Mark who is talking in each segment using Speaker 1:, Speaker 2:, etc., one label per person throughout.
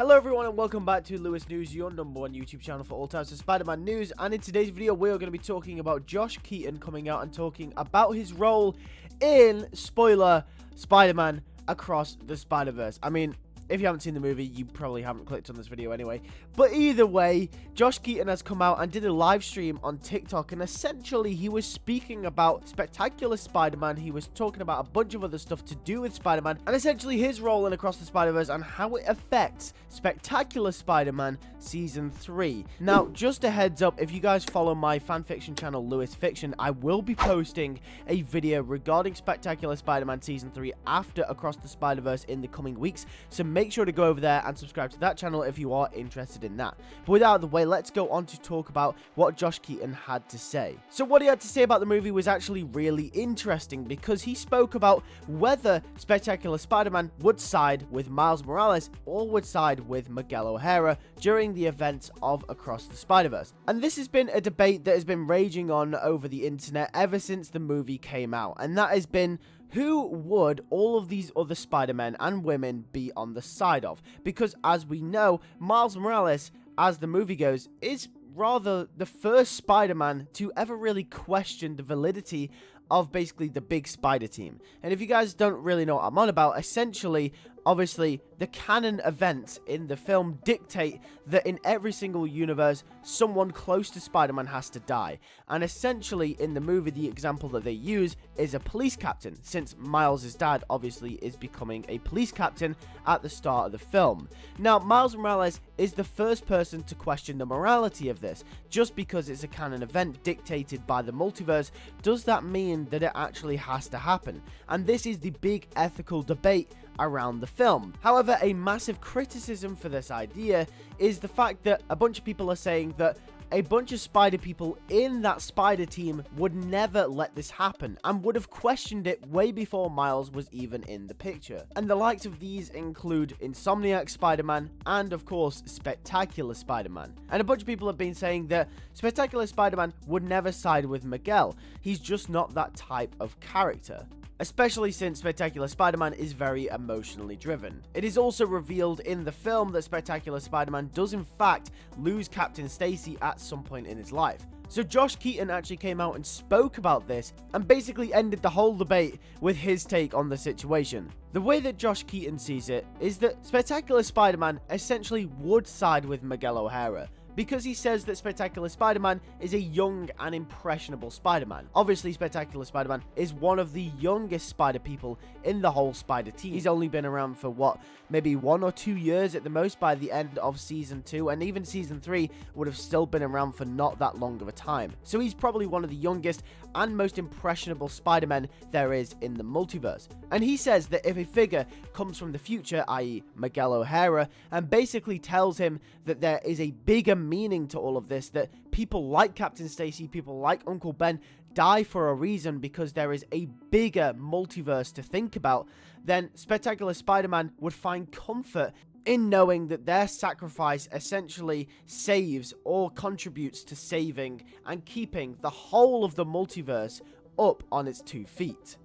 Speaker 1: Hello everyone and welcome back to LewisNews, your #1 YouTube channel for all types of Spider-Man news. And in today's video, we are going to be talking about Josh Keaton coming out and talking about his role in, spoiler, Spider-Man Across the Spider-Verse. I mean, if you haven't seen the movie, you probably haven't clicked on this video anyway. But either way, Josh Keaton has come out and did a live stream on TikTok, and essentially he was speaking about Spectacular Spider-Man. He was talking about a bunch of other stuff to do with Spider-Man, and essentially his role in Across the Spider-Verse and how it affects Spectacular Spider-Man Season 3. Now, just a heads up, if you guys follow my fanfiction channel, Lewis Fiction, I will be posting a video regarding Spectacular Spider-Man Season 3 after Across the Spider-Verse in the coming weeks, so make sure to go over there and subscribe to that channel if you are interested in that. But with that out of the way, let's go on to talk about what Josh Keaton had to say. So what he had to say about the movie was actually really interesting, because he spoke about whether Spectacular Spider-Man would side with Miles Morales or would side with Miguel O'Hara during the events of Across the Spider-Verse. And this has been a debate that has been raging on over the internet ever since the movie came out, and that has been, who would all of these other Spider-Men and women be on the side of? Because as we know, Miles Morales, as the movie goes, is rather the first Spider-Man to ever really question the validity of basically the big Spider team. And if you guys don't really know what I'm on about, essentially, obviously, the canon events in the film dictate that in every single universe, someone close to Spider-Man has to die. And essentially, in the movie, the example that they use is a police captain, since Miles' dad, obviously, is becoming a police captain at the start of the film. Now, Miles Morales is the first person to question the morality of this. Just because it's a canon event dictated by the multiverse, does that mean that it actually has to happen? And this is the big ethical debate around the film. However, a massive criticism for this idea is the fact that a bunch of people are saying that a bunch of Spider people in that Spider team would never let this happen and would have questioned it way before Miles was even in the picture. And the likes of these include Insomniac Spider-Man and, of course, Spectacular Spider-Man. And a bunch of people have been saying that Spectacular Spider-Man would never side with Miguel. He's just not that type of character, especially since Spectacular Spider-Man is very emotionally driven. It is also revealed in the film that Spectacular Spider-Man does in fact lose Captain Stacy at some point in his life. So Josh Keaton actually came out and spoke about this and basically ended the whole debate with his take on the situation. The way that Josh Keaton sees it is that Spectacular Spider-Man essentially would side with Miguel O'Hara, because he says that Spectacular Spider-Man is a young and impressionable Spider-Man. Obviously, Spectacular Spider-Man is one of the youngest Spider people in the whole Spider team. He's only been around for, what, maybe 1 or 2 years at the most by the end of Season 2, and even Season 3 would have still been around for not that long of a time. So he's probably one of the youngest and most impressionable Spider-Men there is in the multiverse. And he says that if a figure comes from the future, i.e. Miguel O'Hara, and basically tells him that there is a bigger meaning to all of this, that people like Captain Stacy, people like Uncle Ben die for a reason because there is a bigger multiverse to think about, then Spectacular Spider-Man would find comfort in knowing that their sacrifice essentially saves or contributes to saving and keeping the whole of the multiverse up on its 2 feet.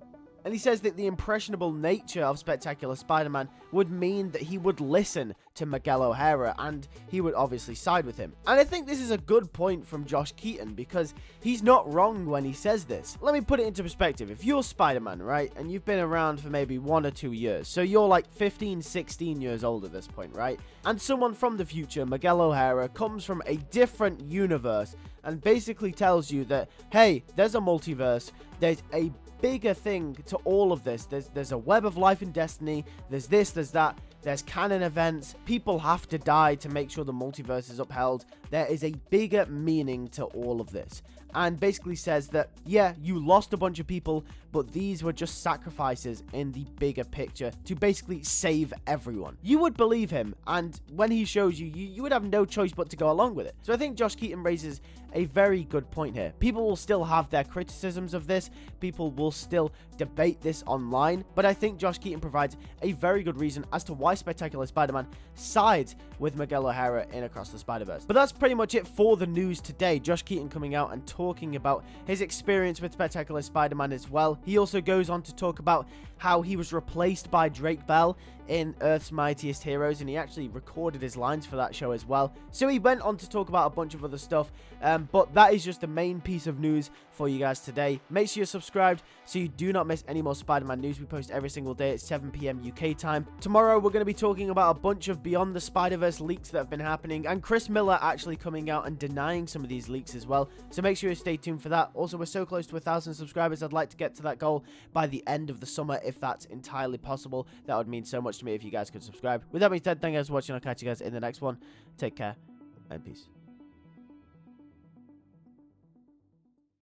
Speaker 1: And he says that the impressionable nature of Spectacular Spider-Man would mean that he would listen to Miguel O'Hara, and he would obviously side with him. And I think this is a good point from Josh Keaton, because he's not wrong when he says this. Let me put it into perspective. If you're Spider-Man, right, and you've been around for maybe 1 or 2 years, so you're like 15, 16 years old at this point, right? And someone from the future, Miguel O'Hara, comes from a different universe and basically tells you that, hey, there's a multiverse, there's a bigger thing to all of this. There's a web of life and destiny. There's this, there's that. There's canon events. People have to die to make sure the multiverse is upheld. There is a bigger meaning to all of this. And basically says that, yeah, you lost a bunch of people, but these were just sacrifices in the bigger picture to basically save everyone. You would believe him, and when he shows you, you would have no choice but to go along with it. So I think Josh Keaton raises a very good point here. People will still have their criticisms of this. People will still debate this online, but I think Josh Keaton provides a very good reason as to why Spectacular Spider-Man sides with Miguel O'Hara in Across the Spider-Verse. But that's pretty much it for the news today. Josh Keaton coming out and talking talking about his experience with Spectacular Spider-Man as well. He also goes on to talk about how he was replaced by Drake Bell in Earth's Mightiest Heroes, and he actually recorded his lines for that show as well. So he went on to talk about a bunch of other stuff, but that is just the main piece of news for you guys today. Make sure you're subscribed so you do not miss any more Spider-Man news. We post every single day at 7 PM UK time. Tomorrow we're going to be talking about a bunch of Beyond the Spider-Verse leaks that have been happening, and Chris Miller actually coming out and denying some of these leaks as well. So make sure you stay tuned for that. Also, we're so close to 1,000 subscribers. I'd like to get to that goal by the end of the summer if that's entirely possible. That would mean so much to me if you guys could subscribe. With that being said, thank you guys for watching. I'll catch you guys in the next one. Take care and peace.